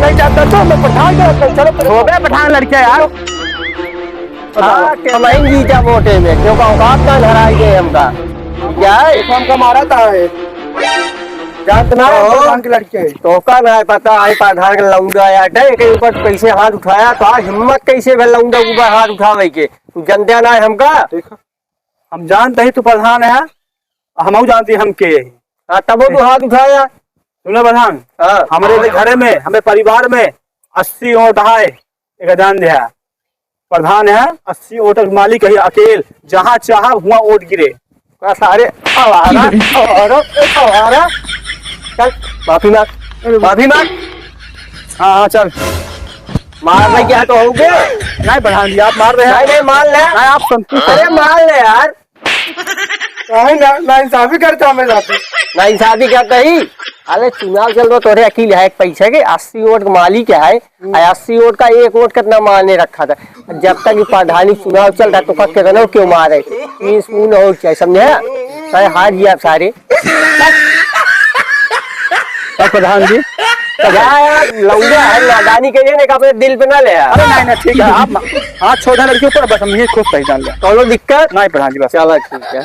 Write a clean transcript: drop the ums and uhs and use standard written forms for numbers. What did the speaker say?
नहीं जाता तो मैं पठान चलो हो गया पठान लड़के यार। हमारी जीता वोटे में क्योंकि औकात ना हराई गए हमका क्या है हमका मारा था है जानतना पठान के लड़के तो का ना पता है प्रधान के लौंडा आया डे के ऊपर कैसे हाथ उठाया तो आज हिम्मत कैसे भेल लौंडा ऊपर हाथ उठावे के तू जानते ना हमका हम जानते ही तू प्रधान है हम जानते हम के तब तू हाथ उठाया सुनो प्रधान हमारे घर में हमें परिवार में 80 वोट है एक जान दिया प्रधान है 80 वोट मालिक है अकेले जहाँ चाहा वहाँ वोट गिरे सारे चल माफी मांग हाँ चल मार रहे क्या तो हो गए नहीं प्रधान जी आप मार रहे हैं नहीं मान ले आप संतुष्ट अरे मान ले यार ना इंसाफी करते हमें जाते ना इंसाफी करते ही अरे चुनाव चल रहा तोरे अकील है पैसे के 80 वोट का मालिक है 80 वोट का एक वोट कितना मारने रखा था जब तक प्रधानी चुनाव चल रहा तो कब के क्यों मारे पूर्ण हो चाहिए समझे सारे हार जी आप सारे प्रधान जी लौंडा है नादानी के लिए अपने दिल पे ना ले अरे नहीं ठीक है आप हाथ छोड़ा लड़की ऊपर बस हम ये खुश पहचान लिया तो दिक्कत नहीं प्रधान जी बस चलो ठीक है।